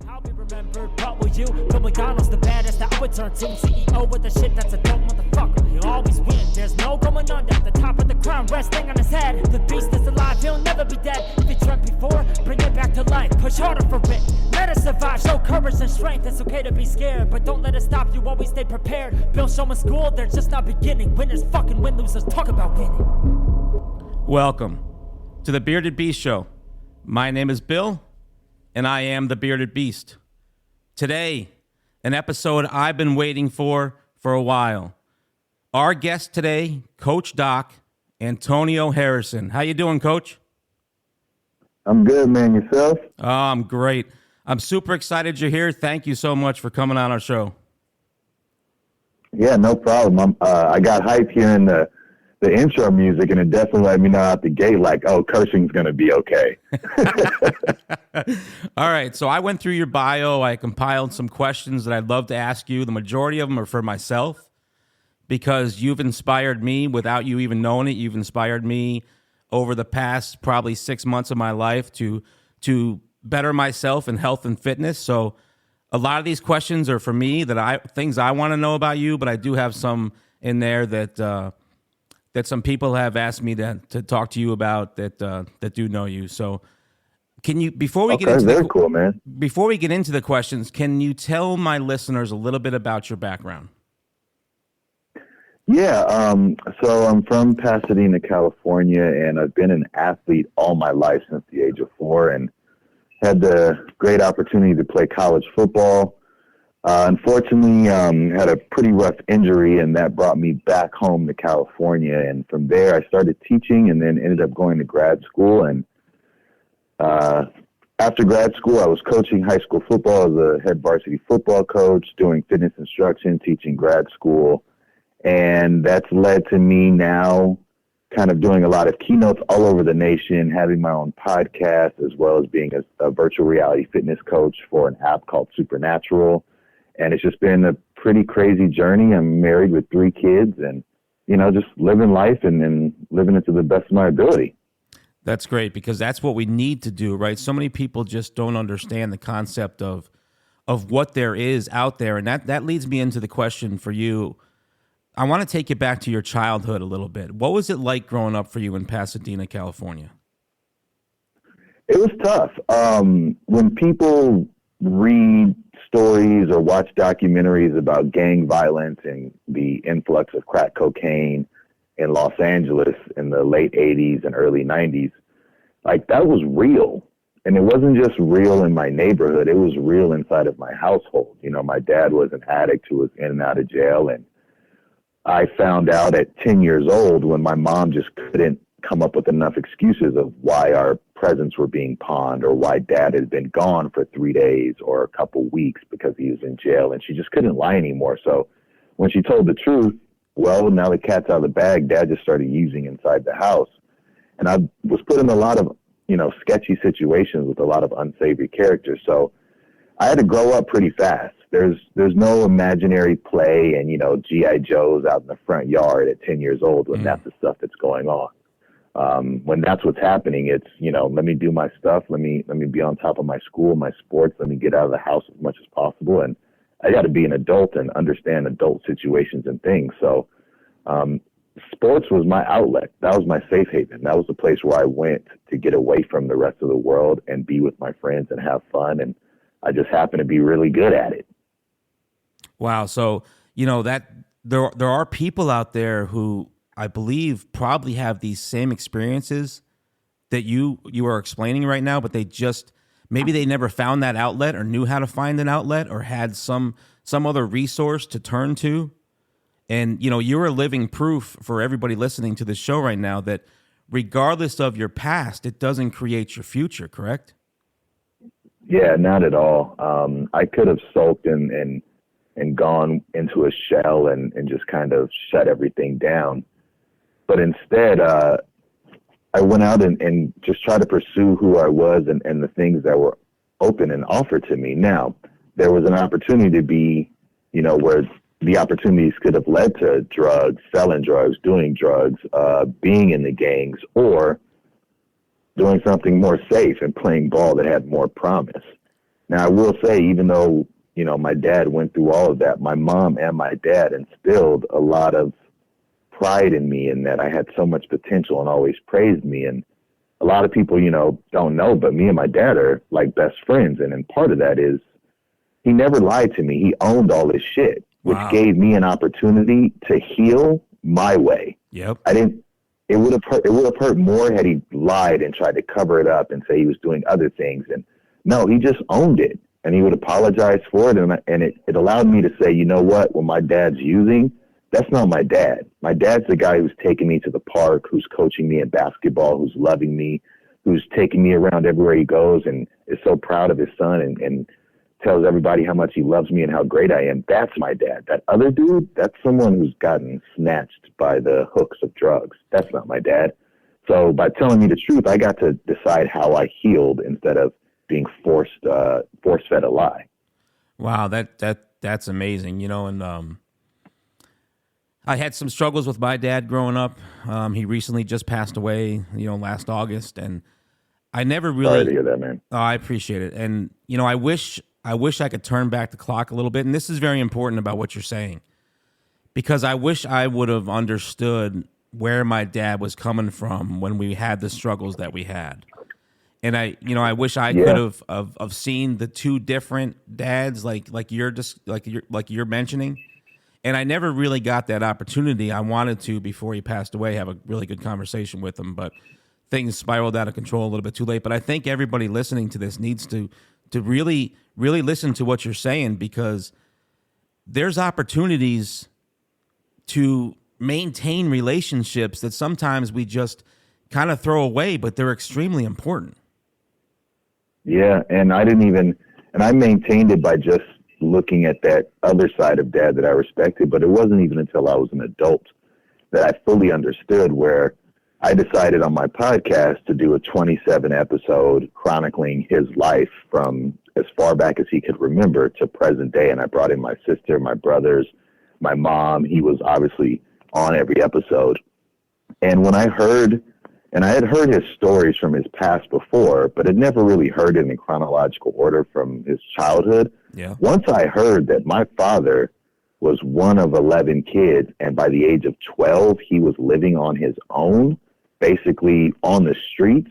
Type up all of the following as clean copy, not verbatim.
I'll be remembered, but will you? From McDonald's, the baddest that I would turn to. CEO with the shit that's a dope motherfucker. He'll always win, there's no going under. The top of the crown resting on his head. The beast is alive, he'll never be dead. If he dreamt before, bring it back to life. Push harder for it, let us survive. Show courage and strength, it's okay to be scared, but don't let it stop you, always stay prepared. Bill Showman School, they're just not beginning. Winners fucking win, losers talk about winning. Welcome to the Bearded Beast Show. My name is Bill, and I am the Bearded Beast. Today, an episode I've been waiting for a while. Our guest today, Coach Doc, Antonio Harrison. How you doing, Coach? I'm good, man. Yourself? Oh, I'm great. I'm super excited you're here. Thank you so much for coming on our show. Yeah, no problem. I got hype hearing the intro music, and it definitely let me know out the gate, like, oh, cursing's going to be okay. All right, so I went through your bio. I compiled some questions that I'd love to ask you. The majority of them are for myself because you've inspired me without you even knowing it. You've inspired me over the past probably 6 months of my life to better myself in health and fitness. So a lot of these questions are for me, things I want to know about you, but I do have some in there that some people have asked me to talk to you about that do know you. So can you, before we get into cool, man. Before we get into the questions, can you tell my listeners a little bit about your background? Yeah, so I'm from Pasadena, California, and I've been an athlete all my life since the age of 4 and had the great opportunity to play college football. Unfortunately, had a pretty rough injury, and that brought me back home to California. And from there, I started teaching and then ended up going to grad school. And after grad school, I was coaching high school football as a head varsity football coach, doing fitness instruction, teaching grad school. And that's led to me now kind of doing a lot of keynotes all over the nation, having my own podcast, as well as being a virtual reality fitness coach for an app called Supernatural. And it's just been a pretty crazy journey. I'm married with 3 kids and, just living life and living it to the best of my ability. That's great because that's what we need to do, right? So many people just don't understand the concept of what there is out there. And that leads me into the question for you. I want to take you back to your childhood a little bit. What was it like growing up for you in Pasadena, California? It was tough. When people read stories or watch documentaries about gang violence and the influx of crack cocaine in Los Angeles in the late 80s and early 90s, like that was real. And it wasn't just real in my neighborhood. It was real inside of my household. My dad was an addict who was in and out of jail. And I found out at 10 years old when my mom just couldn't come up with enough excuses of why our presents were being pawned or why dad had been gone for 3 days or a couple weeks because he was in jail, and she just couldn't lie anymore. So when she told the truth, well, now the cat's out of the bag, dad just started using inside the house. And I was put in a lot of, sketchy situations with a lot of unsavory characters. So I had to grow up pretty fast. There's no imaginary play and, G.I. Joes out in the front yard at 10 years old when that's the stuff that's going on. When that's what's happening, it's, let me do my stuff. Let me be on top of my school, my sports. Let me get out of the house as much as possible. And I got to be an adult and understand adult situations and things. So sports was my outlet. That was my safe haven. That was the place where I went to get away from the rest of the world and be with my friends and have fun. And I just happened to be really good at it. Wow. So, that there are people out there who I believe probably have these same experiences that you are explaining right now, but maybe they never found that outlet or knew how to find an outlet or had some other resource to turn to. And, you're a living proof for everybody listening to this show right now that regardless of your past, it doesn't create your future, correct? Yeah, not at all. I could have sulked and gone into a shell and just kind of shut everything down. But instead, I went out and just tried to pursue who I was and the things that were open and offered to me. Now, there was an opportunity to be, where the opportunities could have led to drugs, selling drugs, doing drugs, being in the gangs, or doing something more safe and playing ball that had more promise. Now, I will say, even though, my dad went through all of that, my mom and my dad instilled a lot of pride in me and that I had so much potential and always praised me. And a lot of people, don't know, but me and my dad are like best friends. And part of that is he never lied to me. He owned all his shit, which Wow. gave me an opportunity to heal my way. Yep. It would have hurt more had he lied and tried to cover it up and say he was doing other things. And no, he just owned it, and he would apologize for it. And it allowed me to say, you know what, when my dad's using, that's not my dad. My dad's the guy who's taking me to the park, who's coaching me in basketball, who's loving me, who's taking me around everywhere he goes and is so proud of his son and tells everybody how much he loves me and how great I am. That's my dad. That other dude, that's someone who's gotten snatched by the hooks of drugs. That's not my dad. So by telling me the truth, I got to decide how I healed instead of being force fed a lie. Wow, that's amazing. And I had some struggles with my dad growing up. He recently just passed away, last August, and I never really. Sorry to hear that, man. Oh, I appreciate it, and I wish I could turn back the clock a little bit. And this is very important about what you're saying, because I wish I would have understood where my dad was coming from when we had the struggles that we had. And I wish I could have seen the two different dads like you're mentioning. And I never really got that opportunity. I wanted to, before he passed away, have a really good conversation with him, but things spiraled out of control a little bit too late. But I think everybody listening to this needs to really, really listen to what you're saying, because there's opportunities to maintain relationships that sometimes we just kind of throw away, but they're extremely important. Yeah, and I maintained it by just looking at that other side of dad that I respected, but it wasn't even until I was an adult that I fully understood, where I decided on my podcast to do a 27 episode chronicling his life from as far back as he could remember to present day. And I brought in my sister, my brothers, my mom. He was obviously on every episode. And when I had heard his stories from his past before, but had never really heard it in chronological order from his childhood. Yeah. Once I heard that my father was one of 11 kids, and by the age of 12, he was living on his own, basically on the streets,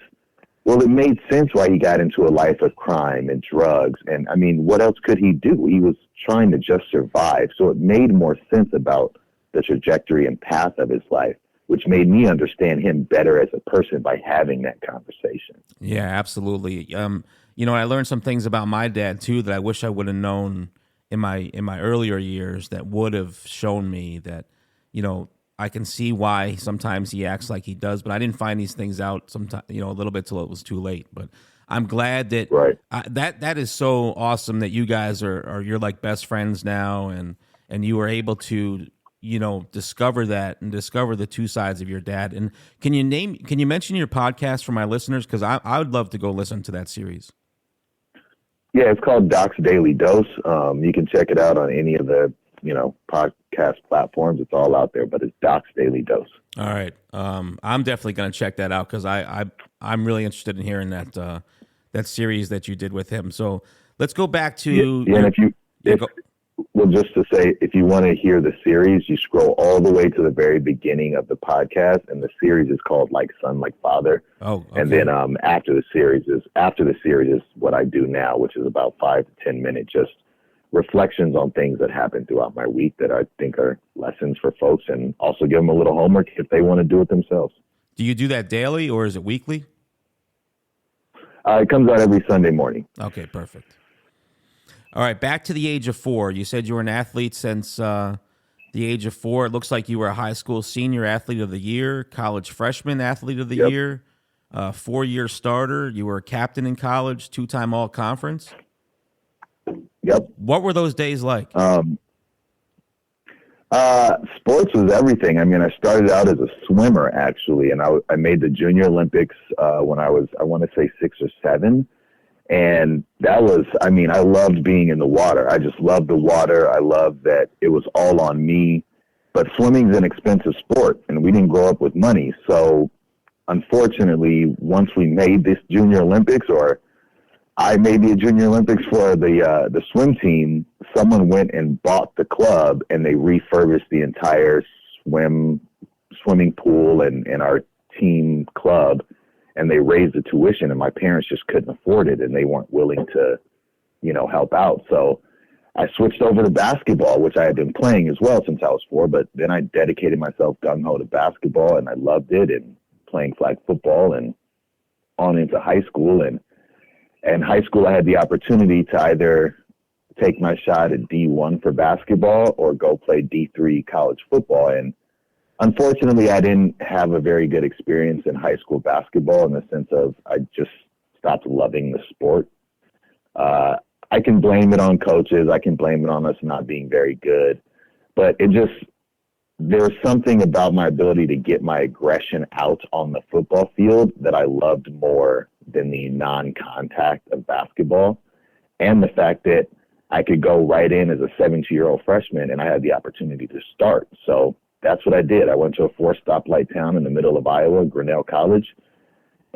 well, it made sense why he got into a life of crime and drugs. And I mean, what else could he do? He was trying to just survive. So it made more sense about the trajectory and path of his life, which made me understand him better as a person by having that conversation. Yeah, absolutely. I learned some things about my dad too that I wish I would have known in my earlier years, that would have shown me that, I can see why sometimes he acts like he does, but I didn't find these things out sometimes, a little bit till it was too late. But I'm glad that that is so awesome that you guys you're like best friends now, and you were able to, discover that and discover the two sides of your dad. And can you mention your podcast for my listeners? Because I would love to go listen to that series. Yeah, it's called Doc's Daily Dose. You can check it out on any of the, podcast platforms. It's all out there, but it's Doc's Daily Dose. All right. I'm definitely going to check that out, because I'm really interested in hearing that series that you did with him. So let's go back to well, just to say, if you want to hear the series, you scroll all the way to the very beginning of the podcast, and the series is called Like Son, Like Father. Oh, okay. And then after the series is what I do now, which is about 5 to 10 minutes, just reflections on things that happened throughout my week that I think are lessons for folks, and also give them a little homework if they want to do it themselves. Do you do that daily, or is it weekly? It comes out every Sunday morning. Okay, perfect. All right, back to the age of 4. You said you were an athlete since the age of 4. It looks like you were a high school senior athlete of the year, college freshman athlete of the year, 4-year starter. You were a captain in college, 2-time all-conference. Yep. What were those days like? Sports was everything. I mean, I started out as a swimmer, actually, and I made the Junior Olympics when I was, I want to say 6 or 7. And that was, I loved being in the water. I just loved the water. I loved that it was all on me. But swimming's an expensive sport, and we didn't grow up with money. So, unfortunately, once we made this Junior Olympics, or I made the Junior Olympics for the swim team. Someone went and bought the club, and they refurbished the entire swimming pool and our team club, and they raised the tuition, and my parents just couldn't afford it, and they weren't willing to, help out. So I switched over to basketball, which I had been playing as well since I was 4, but then I dedicated myself gung-ho to basketball, and I loved it, and playing flag football and on into high school. And high school, I had the opportunity to either take my shot at D1 for basketball or go play D3 college football. And unfortunately, I didn't have a very good experience in high school basketball in the sense of I just stopped loving the sport. I can blame it on coaches. I can blame it on us not being very good. But there's something about my ability to get my aggression out on the football field that I loved more than the non-contact of basketball, and the fact that I could go right in as a 17-year-old freshman and I had the opportunity to start. So that's what I did. I went to a 4-stoplight town in the middle of Iowa, Grinnell College,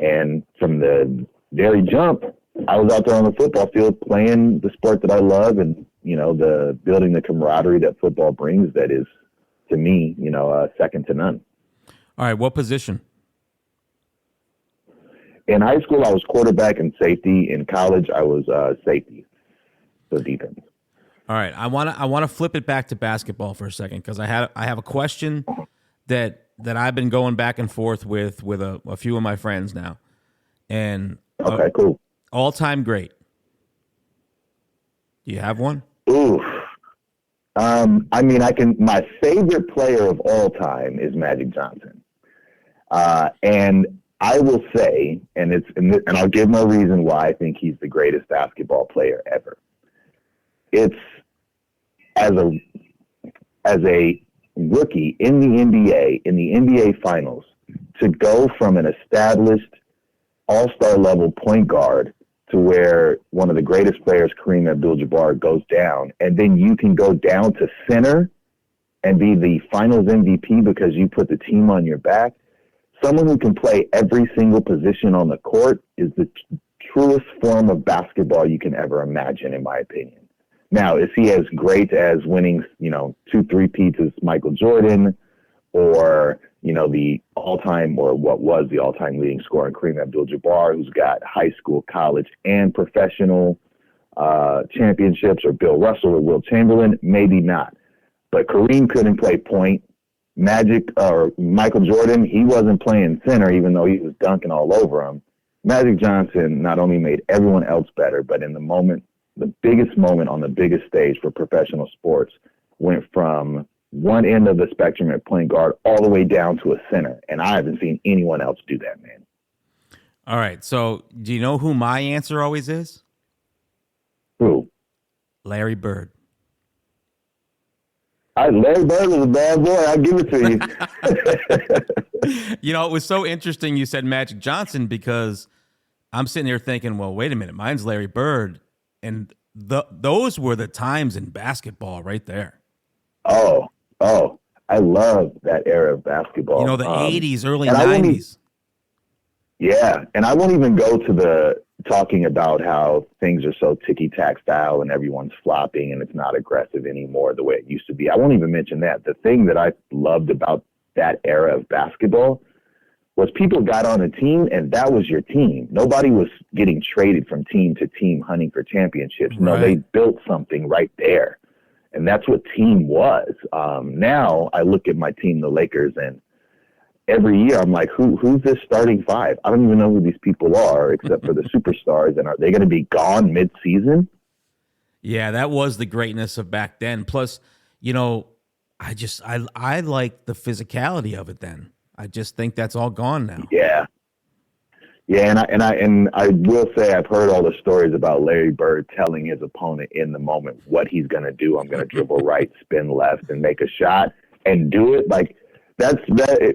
and from the very jump, I was out there on the football field playing the sport that I love, and the building the camaraderie that football brings that is, to me, second to none. All right, what position? In high school, I was quarterback and safety. In college, I was safety, so defense. All right, I want to flip it back to basketball for a second because I have a question that I've been going back and forth with a few of my friends now, and okay, cool. All-time great. Do you have one? Ooh. My favorite player of all time is Magic Johnson. And I will say, and I'll give my reason why I think he's the greatest basketball player ever. It's as a rookie in the NBA Finals, to go from an established all-star level point guard to where one of the greatest players, Kareem Abdul-Jabbar, goes down, and then you can go down to center and be the Finals MVP because you put the team on your back. Someone who can play every single position on the court is the truest form of basketball you can ever imagine, in my opinion. Now, is he as great as winning, 2 3-peats as Michael Jordan, or the all-time, or what was the all-time leading scorer in Kareem Abdul-Jabbar, who's got high school, college, and professional championships, or Bill Russell or Wilt Chamberlain? Maybe not. But Kareem couldn't play point. Magic or Michael Jordan, he wasn't playing center, even though he was dunking all over him. Magic Johnson not only made everyone else better, but in the moment, the biggest moment on the biggest stage for professional sports, went from one end of the spectrum at point guard all the way down to a center. And I haven't seen anyone else do that, man. All right. So do you know who my answer always is? Who? Larry Bird. Larry Bird was a bad boy. I'll give it to you. It was so interesting you said Magic Johnson, because I'm sitting here thinking, well, wait a minute. Mine's Larry Bird. And those were the times in basketball right there. Oh, I love that era of basketball. The 80s, early 90s. Yeah, and I won't even go to the talking about how things are so ticky-tack style and everyone's flopping and it's not aggressive anymore the way it used to be. I won't even mention that. The thing that I loved about that era of basketball was people got on a team and that was your team. Nobody was getting traded from team to team hunting for championships. Right. No, they built something right there. And that's what team was. Now I look at my team, the Lakers, and every year I'm like, who's this starting five? I don't even know who these people are except for the superstars. And are they going to be gone mid-season? Yeah, that was the greatness of back then. Plus, I like the physicality of it then. I just think that's all gone now. Yeah. Yeah, and I will say I've heard all the stories about Larry Bird telling his opponent in the moment what he's going to do. I'm going to dribble right, spin left, and make a shot and do it. Like,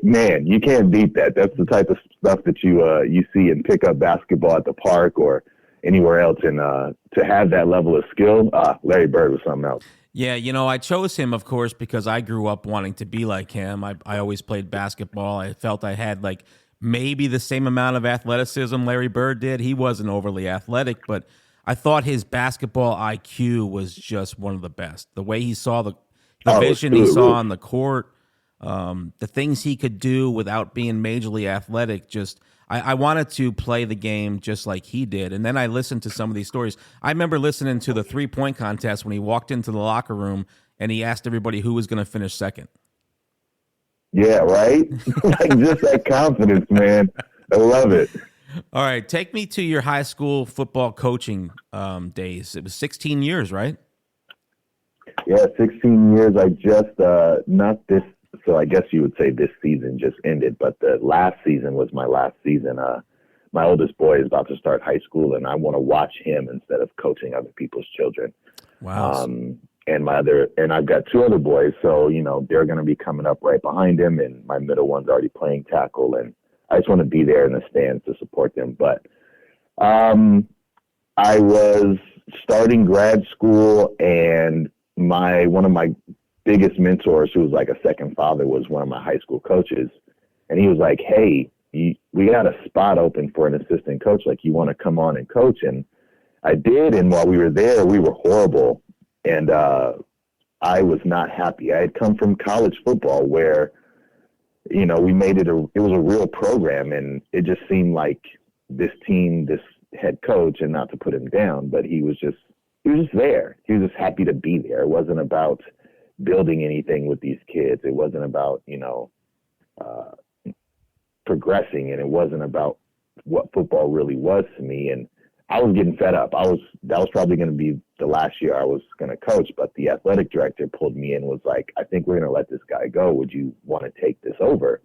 man, you can't beat that. That's the type of stuff that you see in pickup basketball at the park or anywhere else. And to have that level of skill, Larry Bird was something else. Yeah, I chose him, of course, because I grew up wanting to be like him. I always played basketball. I felt I had maybe the same amount of athleticism Larry Bird did. He wasn't overly athletic, but I thought his basketball IQ was just one of the best. The way he saw the vision he saw on the court, the things he could do without being majorly athletic, just I wanted to play the game just like he did. And then I listened to some of these stories. I remember listening to the 3-point contest when he walked into the locker room and he asked everybody who was going to finish second. Yeah, right? Like just that confidence, man. I love it. All right, take me to your high school football coaching days. It was 16 years, right? Yeah, 16 years. I just, not this, so I guess you would say this season just ended, but the last season was my last season. My oldest boy is about to start high school, and I want to watch him instead of coaching other people's children. Wow. And I've got 2 other boys, so, you know, they're going to be coming up right behind him, and my middle one's already playing tackle, and I just want to be there in the stands to support them. But I was starting grad school, and one of my biggest mentors, who was like a second father, was one of my high school coaches. And he was like, hey, we got a spot open for an assistant coach. Like, you want to come on and coach? And I did. And while we were there, we were horrible. And I was not happy. I had come from college football where, you know, we made it it was a real program, and it just seemed like this team, this head coach, and not to put him down, but he was just there. He was just happy to be there. It wasn't about building anything with these kids. It wasn't about, you know, progressing, and it wasn't about what football really was to me. And I was getting fed up. That was probably going to be the last year I was going to coach, but the athletic director pulled me in and was like, I think we're going to let this guy go. Would you want to take this over?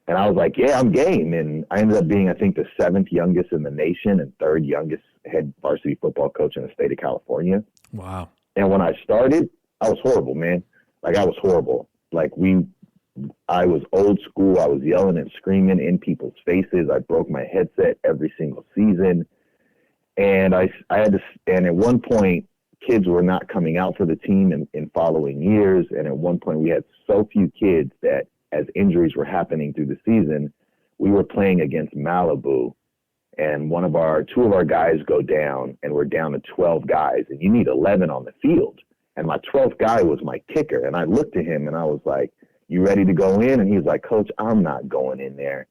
And I was like, yeah, I'm game. And I ended up being, I think, the 7th youngest in the nation and 3rd youngest head varsity football coach in the state of California. Wow. And when I started, I was horrible, man. Like, I was horrible. Like, I was old school. I was yelling and screaming in people's faces. I broke my headset every single season. And I had to, and at one point, kids were not coming out for the team in following years. And at one point, we had so few kids that as injuries were happening through the season, we were playing against Malibu, and 2 of our guys go down, and we're down to 12 guys, and you need 11 on the field. And my 12th guy was my kicker. And I looked at him and I was like, you ready to go in? And he was like, Coach, I'm not going in there.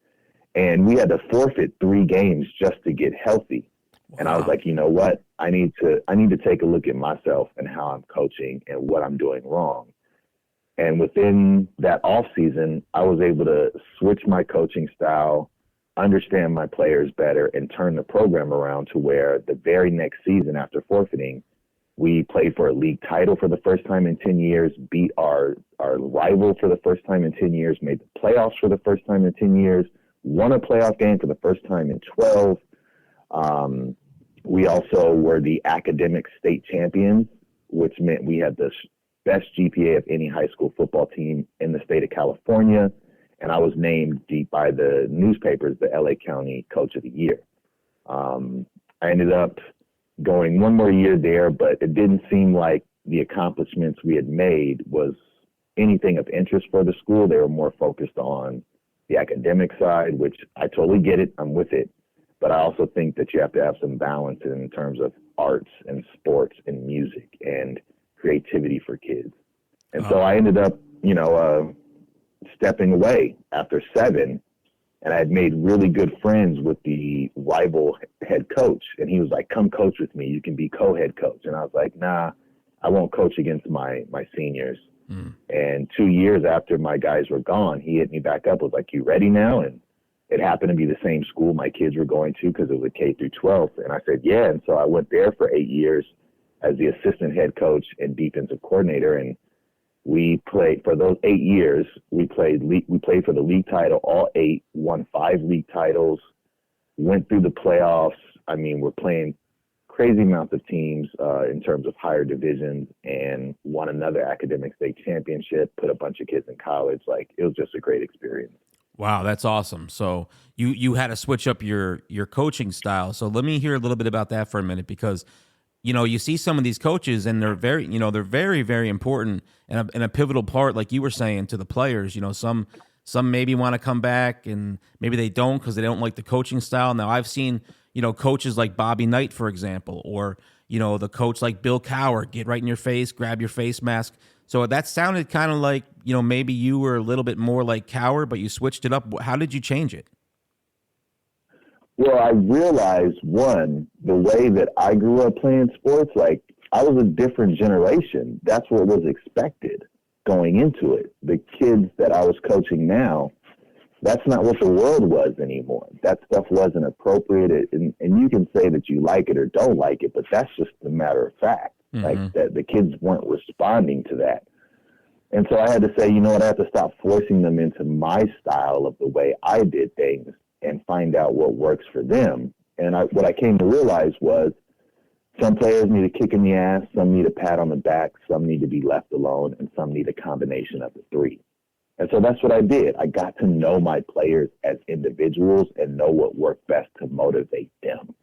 And we had to forfeit 3 games just to get healthy. Wow. And I was like, you know what? I need to take a look at myself and how I'm coaching and what I'm doing wrong. And within that off season, I was able to switch my coaching style, understand my players better, and turn the program around to where the very next season after forfeiting, we played for a league title for the first time in 10 years, beat our rival for the first time in 10 years, made the playoffs for the first time in 10 years, won a playoff game for the first time in 12. We also were the academic state champions, which meant we had the best GPA of any high school football team in the state of California. And I was named by the newspapers the LA County Coach of the Year. I ended up going one more year there, but it didn't seem like the accomplishments we had made was anything of interest for the school. They were more focused on the academic side, which I totally get it. I'm with it. But I also think that you have to have some balance in terms of arts and sports and music and creativity for kids. And so I ended up, stepping away after 7. And I had made really good friends with the rival head coach. And he was like, come coach with me. You can be co-head coach. And I was like, nah, I won't coach against my seniors. And 2 years after my guys were gone, he hit me back up, was like, you ready now? And it happened to be the same school my kids were going to because it was a K through 12. And I said, yeah. And so I went there for 8 years as the assistant head coach and defensive coordinator. And we played for those 8 years. We played for the league title, all 8, won 5 league titles, went through the playoffs. I mean, we're playing crazy amounts of teams in terms of higher divisions, and won another academic state championship, put a bunch of kids in college. Like, it was just a great experience. Wow, that's awesome. So you had to switch up your coaching style. So let me hear a little bit about that for a minute, because you see some of these coaches, and they're very, very, very important and a pivotal part, like you were saying, to the players. Some Some maybe want to come back, and maybe they don't because they don't like the coaching style. Now, I've seen, coaches like Bobby Knight, for example, or, the coach like Bill Cowher, get right in your face, grab your face mask. So that sounded kind of like, maybe you were a little bit more like Cowher, but you switched it up. How did you change it? Well, I realized, one, the way that I grew up playing sports, like, I was a different generation. That's what was expected going into it. The kids that I was coaching now, that's not what the world was anymore. That stuff wasn't appropriate. And you can say that you like it or don't like it, but that's just a matter of fact. Mm-hmm. Like, that the kids weren't responding to that. And so I had to say, you know what, I have to stop forcing them into my style of the way I did things and find out what works for them. And what I came to realize was some players need a kick in the ass, some need a pat on the back, some need to be left alone, and some need a combination of the three. And so that's what I did. I got to know my players as individuals and know what worked best to motivate them.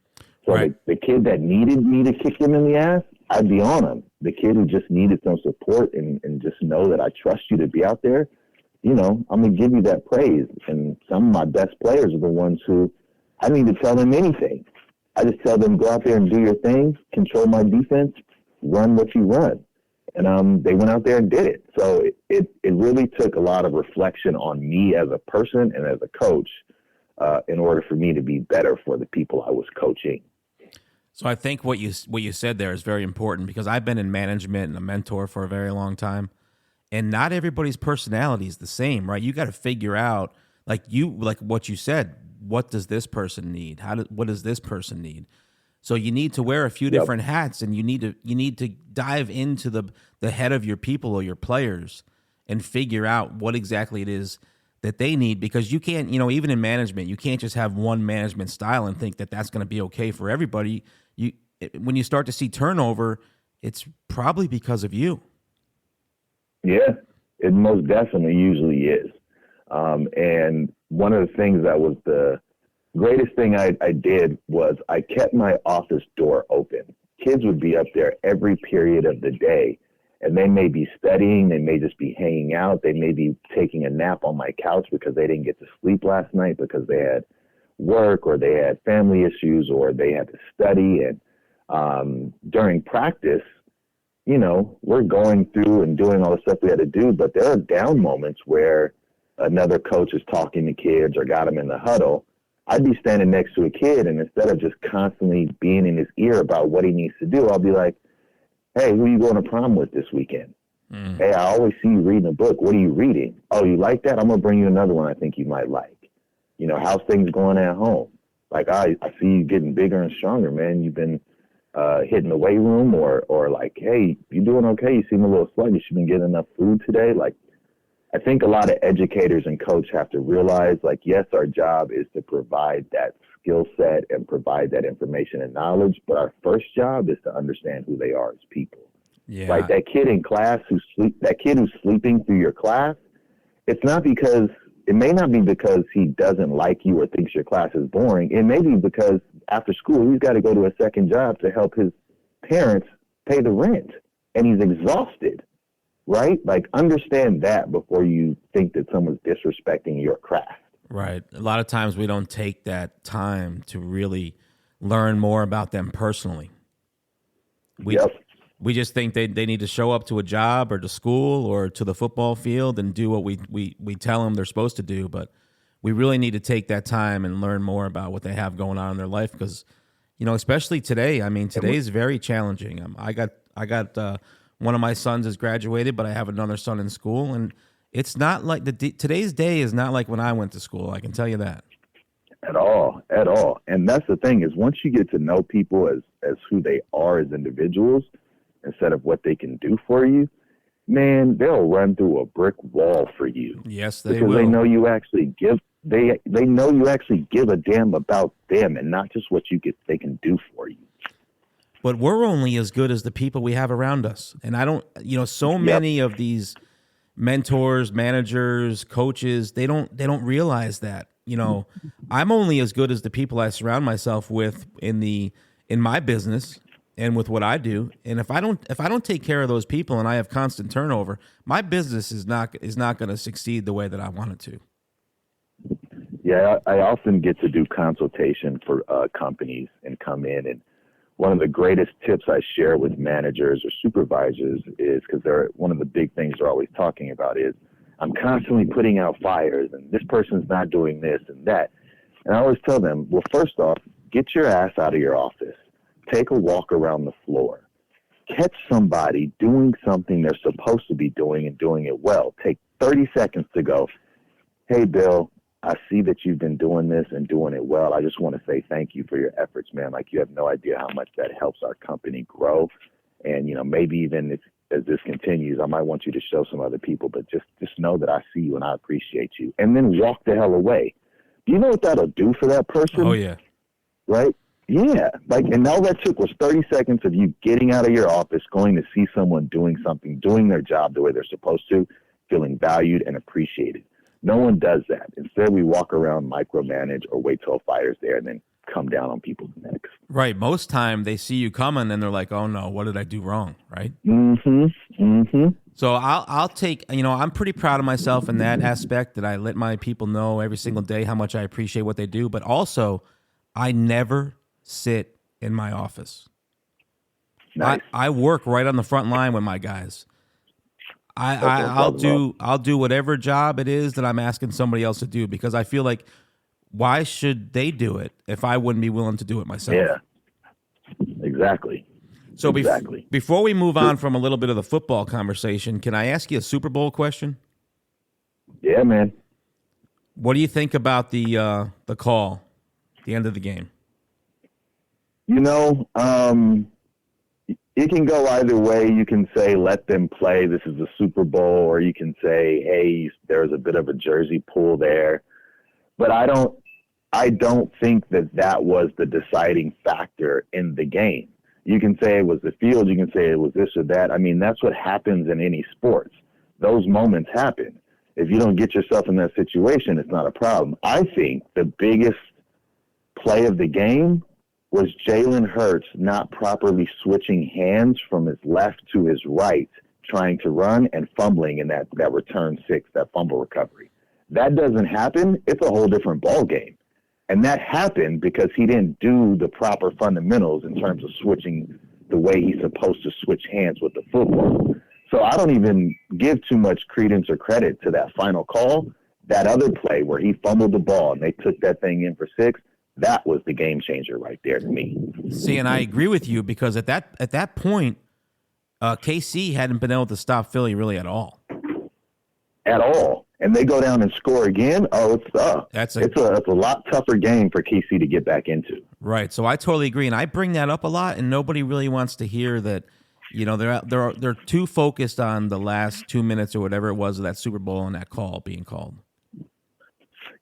So right. the kid that needed me to kick him in the ass, I'd be on him. The kid who just needed some support and just know that I trust you to be out there, I'm going to give you that praise. And some of my best players are the ones who I don't need to tell them anything. I just tell them, go out there and do your thing, control my defense, run what you run. And they went out there and did it. So it really took a lot of reflection on me as a person and as a coach in order for me to be better for the people I was coaching. So I think what you said there is very important, because I've been in management and a mentor for a very long time, and not everybody's personality is the same, right? You got to figure out, like what you said, what does this person need? What does this person need? So you need to wear a few different hats, and you need to dive into the head of your people or your players and figure out what exactly it is that they need, because you can't, even in management, you can't just have one management style and think that that's going to be okay for everybody. When you start to see turnover, it's probably because of you. Yeah, it most definitely usually is. And one of the things that was the greatest thing I did was I kept my office door open. Kids would be up there every period of the day, and they may be studying, they may just be hanging out, they may be taking a nap on my couch because they didn't get to sleep last night because they had work or they had family issues or they had to study. And during practice, we're going through and doing all the stuff we had to do, but there are down moments where another coach is talking to kids or got them in the huddle. I'd be standing next to a kid, and instead of just constantly being in his ear about what he needs to do, I'll be like, hey, who are you going to prom with this weekend? Mm. Hey, I always see you reading a book. What are you reading? Oh, you like that? I'm going to bring you another one I think you might like. How's things going at home? Like, I see you getting bigger and stronger, man. You've been hitting the weight room, or like, hey, you doing okay? You seem a little sluggish. You been getting enough food today? Like, I think a lot of educators and coaches have to realize, like, yes, our job is to provide that skill set and provide that information and knowledge, but our first job is to understand who they are as people. Yeah. Like that kid in class who's sleeping through your class, it may not be because he doesn't like you or thinks your class is boring. It may be because after school, he's got to go to a second job to help his parents pay the rent, and he's exhausted. Right? Like, understand that before you think that someone's disrespecting your craft. Right. A lot of times we don't take that time to really learn more about them personally. We just think they need to show up to a job or to school or to the football field and do what we tell them they're supposed to do. But we really need to take that time and learn more about what they have going on in their life, because, especially today, today is very challenging. I got one of my sons has graduated, but I have another son in school, and it's not like today's day is not like when I went to school. I can tell you that. At all. And that's the thing, is once you get to know people as who they are as individuals instead of what they can do for you, man, they'll run through a brick wall for you. Yes, they because will. They know you actually give. They know you actually give a damn about them and not just what they can do for you. But we're only as good as the people we have around us. And I don't, so many of these mentors, managers, coaches, they don't realize that. I'm only as good as the people I surround myself with in my business and with what I do. And if I don't take care of those people and I have constant turnover, my business is not going to succeed the way that I want it to. Yeah, I often get to do consultation for companies and come in, and one of the greatest tips I share with managers or supervisors is, because they're one of the big things they're always talking about is, I'm constantly putting out fires and this person's not doing this and that. And I always tell them, well, first off, get your ass out of your office, take a walk around the floor, catch somebody doing something they're supposed to be doing and doing it well. Take 30 seconds to go, hey, Bill, I see that you've been doing this and doing it well. I just want to say thank you for your efforts, man. Like, you have no idea how much that helps our company grow. And, maybe even if, as this continues, I might want you to show some other people, but just know that I see you and I appreciate you. And then walk the hell away. Do you know what that'll do for that person? Oh, yeah. Right? Yeah. And all that took was 30 seconds of you getting out of your office, going to see someone doing something, doing their job the way they're supposed to, feeling valued and appreciated. No one does that. Instead, we walk around, micromanage, or wait till a fire's there and then come down on people's necks. Right. Most time they see you coming and they're like, oh, no, what did I do wrong? Right? Mm-hmm. Mm-hmm. So I'll take, I'm pretty proud of myself in that aspect, that I let my people know every single day how much I appreciate what they do. But also, I never sit in my office. Nice. I work right on the front line with my guys. I'll do whatever job it is that I'm asking somebody else to do, because I feel like, why should they do it if I wouldn't be willing to do it myself? Yeah, exactly. So exactly. Before we move on from a little bit of the football conversation, can I ask you a Super Bowl question? Yeah, man. What do you think about the call, the end of the game? It can go either way. You can say, let them play, this is the Super Bowl, or you can say, hey, there's a bit of a jersey pull there. But I don't think that was the deciding factor in the game. You can say it was the field, you can say it was this or that. I mean, that's what happens in any sports. Those moments happen. If you don't get yourself in that situation, it's not a problem. I think the biggest play of the game was Jalen Hurts not properly switching hands from his left to his right, trying to run and fumbling in that return 6, that fumble recovery. That doesn't happen, it's a whole different ball game. And that happened because he didn't do the proper fundamentals in terms of switching the way he's supposed to switch hands with the football. So I don't even give too much credence or credit to that final call. That other play where he fumbled the ball and they took that thing in for 6, that was the game changer right there to me. See, and I agree with you, because at that point, KC hadn't been able to stop Philly really at all. At all. And they go down and score again. Oh, it's a lot tougher game for KC to get back into. Right. So I totally agree, and I bring that up a lot, and nobody really wants to hear that. They're too focused on the last 2 minutes or whatever it was of that Super Bowl and that call being called.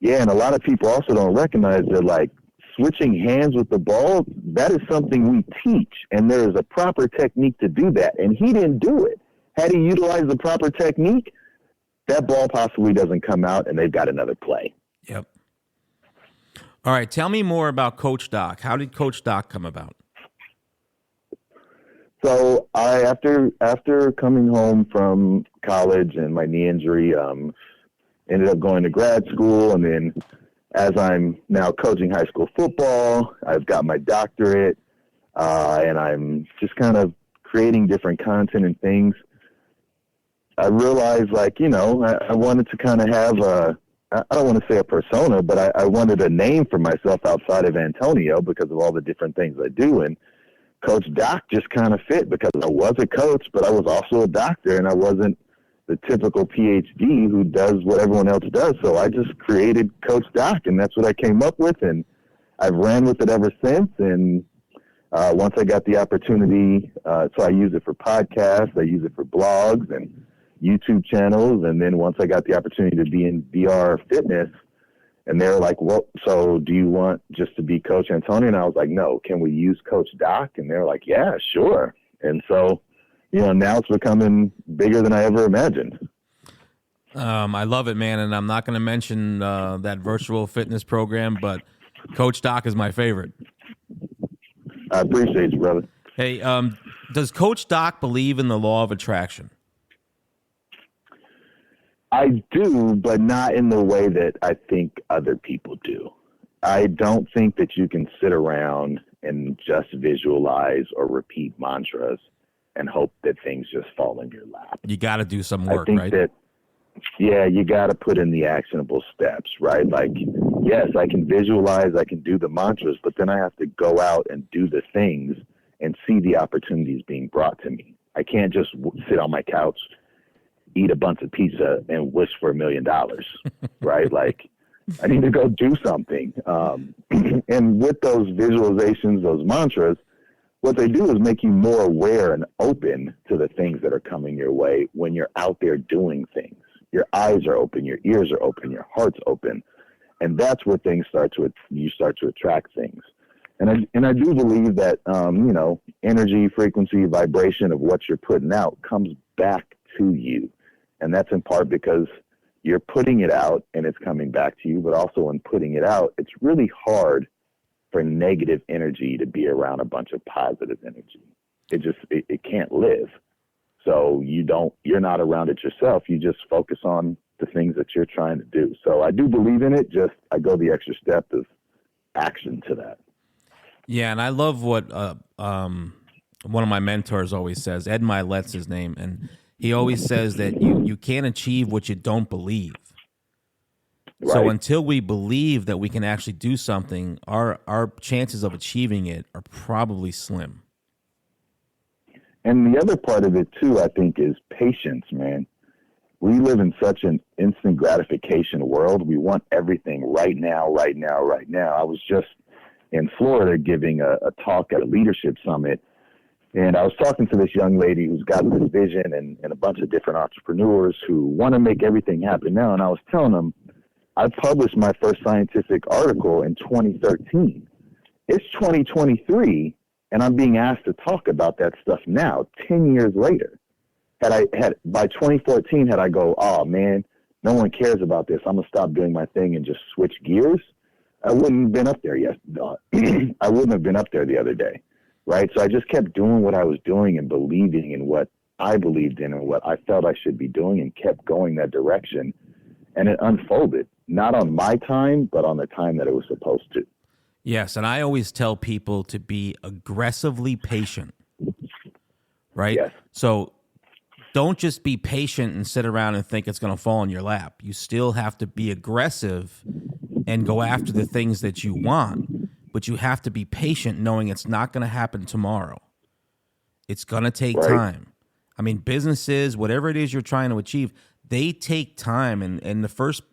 Yeah, and a lot of people also don't recognize that, like, switching hands with the ball, that is something we teach, and there is a proper technique to do that, and he didn't do it. Had he utilized the proper technique, that ball possibly doesn't come out, and they've got another play. Yep. All right, tell me more about Coach Doc. How did Coach Doc come about? So after coming home from college and my knee injury, ended up going to grad school, and then as I'm now coaching high school football, I've got my doctorate, and I'm just kind of creating different content and things. I realized, I wanted to kind of have I don't want to say a persona, but I wanted a name for myself outside of Antonio because of all the different things I do. And Coach Doc just kind of fit because I was a coach, but I was also a doctor, and I wasn't the typical PhD who does what everyone else does. So I just created Coach Doc, and that's what I came up with. And I've ran with it ever since. And once I got the opportunity, so I use it for podcasts, I use it for blogs and YouTube channels. And then once I got the opportunity to be in VR fitness, and they're like, well, so do you want just to be Coach Antonio? And I was like, no, can we use Coach Doc? And they're like, yeah, sure. And so, now it's becoming bigger than I ever imagined. I love it, man. And I'm not going to mention that virtual fitness program, but Coach Doc is my favorite. I appreciate you, brother. Hey, does Coach Doc believe in the law of attraction? I do, but not in the way that I think other people do. I don't think that you can sit around and just visualize or repeat mantras and hope that things just fall in your lap. You got to do some work, I think right? that, yeah, you got to put in the actionable steps, right? Like, yes, I can visualize, I can do the mantras, but then I have to go out and do the things and see the opportunities being brought to me. I can't just sit on my couch, eat a bunch of pizza, and wish for $1 million, right? Like, I need to go do something. And with those visualizations, those mantras, what they do is make you more aware and open to the things that are coming your way when you're out there doing things. Your eyes are open, your ears are open, your heart's open. And that's where you start to attract things. And I do believe that, energy, frequency, vibration of what you're putting out comes back to you. And that's in part because you're putting it out and it's coming back to you, but also in putting it out, it's really hard for negative energy to be around a bunch of positive energy. It can't live. So you're not around it yourself. You just focus on the things that you're trying to do. So I do believe in it. Just I go the extra step of action to that. Yeah, and I love what one of my mentors always says. Ed Milet's his name, and he always says that you can't achieve what you don't believe. Right. So until we believe that we can actually do something, our chances of achieving it are probably slim. And the other part of it too, I think, is patience, man. We live in such an instant gratification world. We want everything right now, right now, right now. I was just in Florida giving a talk at a leadership summit, and I was talking to this young lady who's got this vision and a bunch of different entrepreneurs who want to make everything happen now. And I was telling them, I published my first scientific article in 2013. It's 2023, and I'm being asked to talk about that stuff now, 10 years later. By 2014, had I go, oh man, no one cares about this, I'm gonna stop doing my thing and just switch gears, I wouldn't have been up there yet. I wouldn't have been up there the other day, right? So I just kept doing what I was doing and believing in what I believed in and what I felt I should be doing, and kept going that direction. And it unfolded, not on my time, but on the time that it was supposed to. Yes, and I always tell people to be aggressively patient, right? Yes. So don't just be patient and sit around and think it's going to fall in your lap. You still have to be aggressive and go after the things that you want, but you have to be patient knowing it's not going to happen tomorrow. It's going to take time. I mean, businesses, whatever it is you're trying to achieve, they take time. And the first,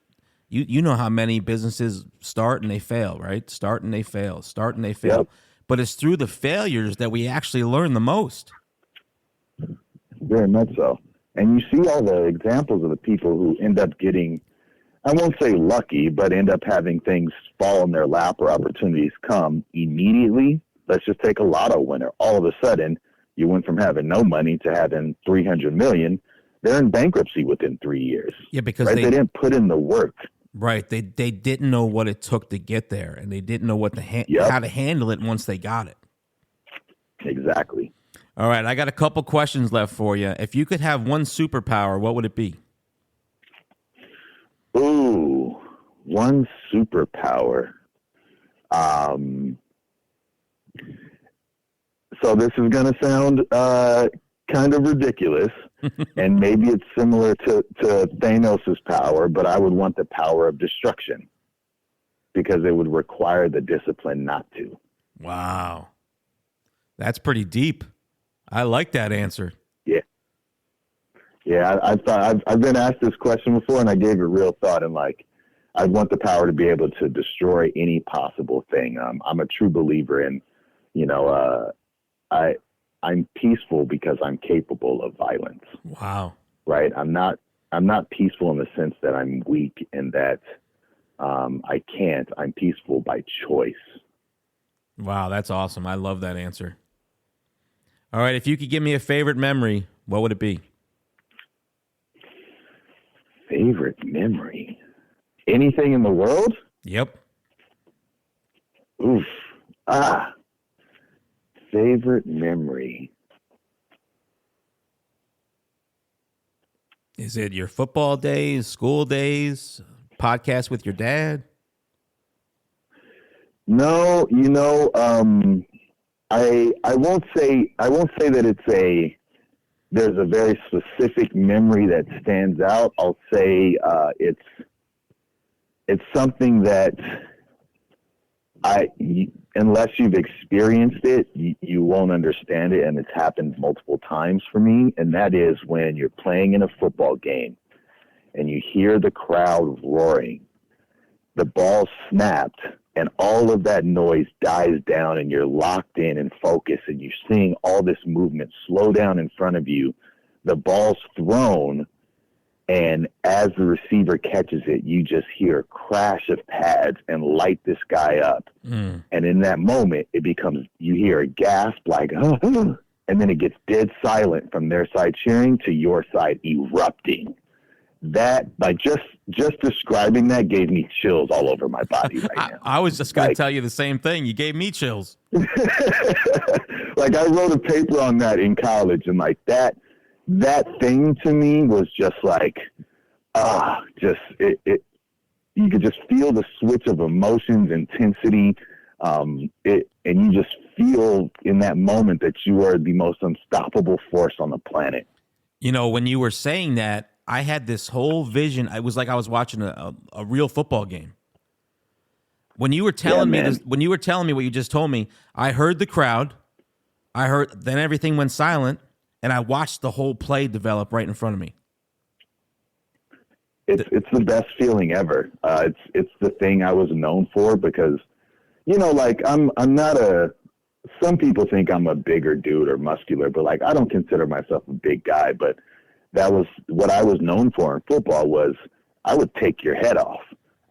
you know how many businesses start and they fail, right? Start and they fail. Yep. But it's through the failures that we actually learn the most. Very much so. And you see all the examples of the people who end up getting, I won't say lucky, but end up having things fall in their lap or opportunities come immediately. Let's just take a lotto winner. All of a sudden, you went from having no money to having $300 million. They're in bankruptcy within 3 years. Yeah, because they didn't put in the work. Right. They didn't know what it took to get there, and they didn't know what how to handle it once they got it. Exactly. All right, I got a couple questions left for you. If you could have one superpower, what would it be? Ooh, one superpower. So this is going to sound kind of ridiculous, and maybe it's similar to Thanos' power, but I would want the power of destruction because it would require the discipline not to. Wow. That's pretty deep. I like that answer. Yeah. Yeah, I thought I've been asked this question before, and I gave it real thought. And I want the power to be able to destroy any possible thing. I'm a true believer in, I'm peaceful because I'm capable of violence. Wow. Right. I'm not peaceful in the sense that I'm weak and that I can't. I'm peaceful by choice. Wow, that's awesome. I love that answer. All right, if you could give me a favorite memory, what would it be? Favorite memory? Anything in the world? Yep. Oof. Favorite memory. Is it your football days, school days, podcast with your dad? No, I won't say that there's a very specific memory that stands out. I'll say it's something that unless you've experienced it, you won't understand it, and it's happened multiple times for me. And that is when you're playing in a football game and you hear the crowd roaring, the ball snapped, and all of that noise dies down, and you're locked in and focused, and you're seeing all this movement slow down in front of you. The ball's thrown, and as the receiver catches it, you just hear a crash of pads and light this guy up. And in that moment, you hear a gasp like, and then it gets dead silent from their side cheering to your side erupting. That, like, just describing that gave me chills all over my body right now. I was just going to tell you the same thing. You gave me chills. Like, I wrote a paper on that in college, and like that thing to me was just like, you could just feel the switch of emotions, intensity, and you just feel in that moment that you are the most unstoppable force on the planet. You know, when you were saying that, I had this whole vision. It was like I was watching a real football game. When you were telling me this, when you were telling me what you just told me, I heard the crowd. Then everything went silent, and I watched the whole play develop right in front of me. It's the best feeling ever. It's the thing I was known for because, like I'm not some people think I'm a bigger dude or muscular, but like I don't consider myself a big guy, but that was what I was known for in football was I would take your head off.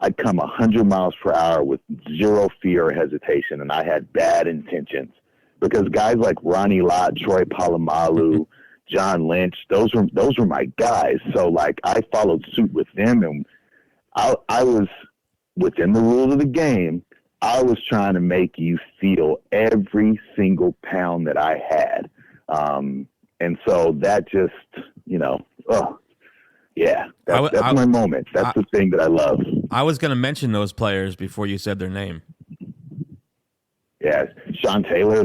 I'd come 100 miles per hour with zero fear or hesitation, and I had bad intentions because guys like Ronnie Lott, Troy Polamalu, John Lynch, those were my guys. So like I followed suit with them, and I was within the rules of the game. I was trying to make you feel every single pound that I had. And so that just, that's my moment. That's the thing that I love. I was going to mention those players before you said their name. Yeah, Sean Taylor.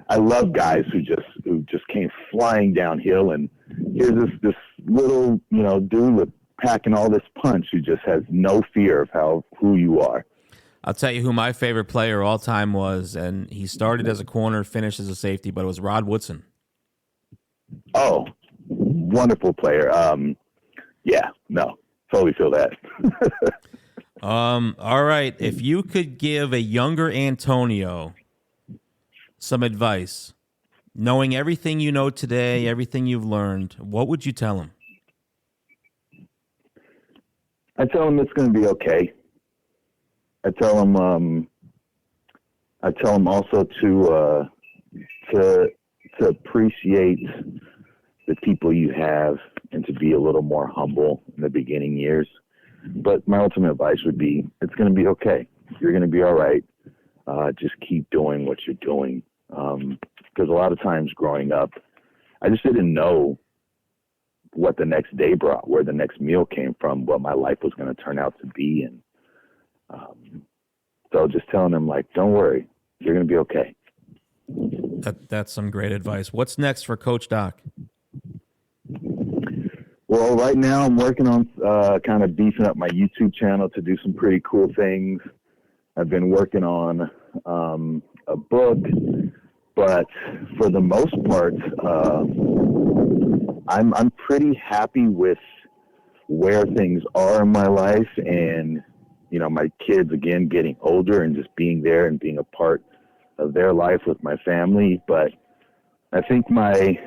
I love guys who just came flying downhill, and here's this little dude with packing all this punch who just has no fear of who you are. I'll tell you who my favorite player all time was, and he started as a corner, finished as a safety, but it was Rod Woodson. Oh, wonderful player. Totally feel that. All right. If you could give a younger Antonio some advice, knowing everything you know today, everything you've learned, what would you tell him? I tell him it's going to be okay. I tell him also to appreciate the people you have and to be a little more humble in the beginning years. But my ultimate advice would be, it's going to be okay. You're going to be all right. Just keep doing what you're doing. Because a lot of times growing up, I just didn't know what the next day brought, where the next meal came from, what my life was going to turn out to be. And so just telling them, like, don't worry, you're going to be okay. That's some great advice. What's next for Coach Doc? Well, right now I'm working on kind of beefing up my YouTube channel to do some pretty cool things. I've been working on a book, but for the most part, I'm pretty happy with where things are in my life, and my kids again getting older and just being there and being a part of their life with my family. But I think my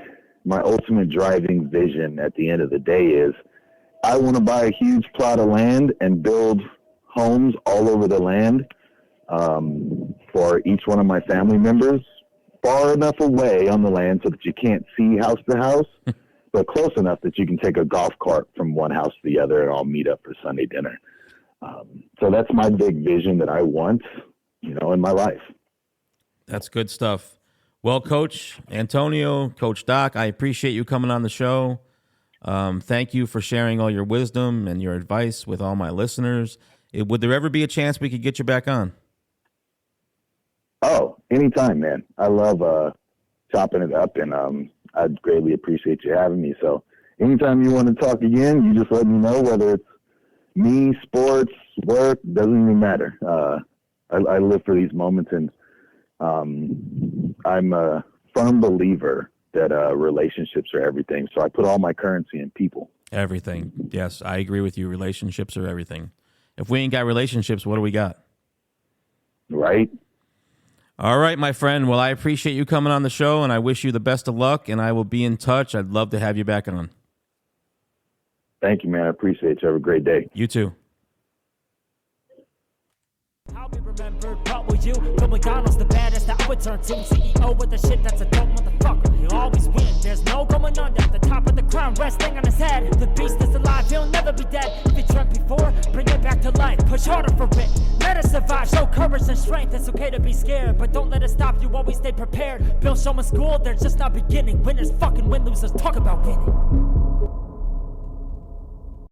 ultimate driving vision at the end of the day is I want to buy a huge plot of land and build homes all over the land for each one of my family members, far enough away on the land so that you can't see house to house, but close enough that you can take a golf cart from one house to the other and all meet up for Sunday dinner. So that's my big vision that I want, in my life. That's good stuff. Well, Coach Antonio, Coach Doc, I appreciate you coming on the show. Thank you for sharing all your wisdom and your advice with all my listeners. Would there ever be a chance we could get you back on? Oh, anytime, man. I love chopping it up, and I'd greatly appreciate you having me. So anytime you want to talk again, you just let me know, whether it's me, sports, work, doesn't even matter. I live for these moments, and I'm a firm believer that relationships are everything. So I put all my currency in people. Everything. Yes, I agree with you. Relationships are everything. If we ain't got relationships, what do we got? Right. All right, my friend. Well, I appreciate you coming on the show, and I wish you the best of luck, and I will be in touch. I'd love to have you back on. Thank you, man. I appreciate you. Have a great day. You too. I'll be remembered, what will you? Bill McDonald's the baddest that I would turn to. CEO with the shit that's a dope motherfucker. He'll always win, there's no going under. The top of the crown resting on his head. The beast is alive, he'll never be dead. If he dreamt before, bring it back to life. Push harder for it, let us survive. Show courage and strength, it's okay to be scared, but don't let it stop you, always stay prepared. Build someone's school, they're just not beginning. Winners fucking win, losers talk about winning.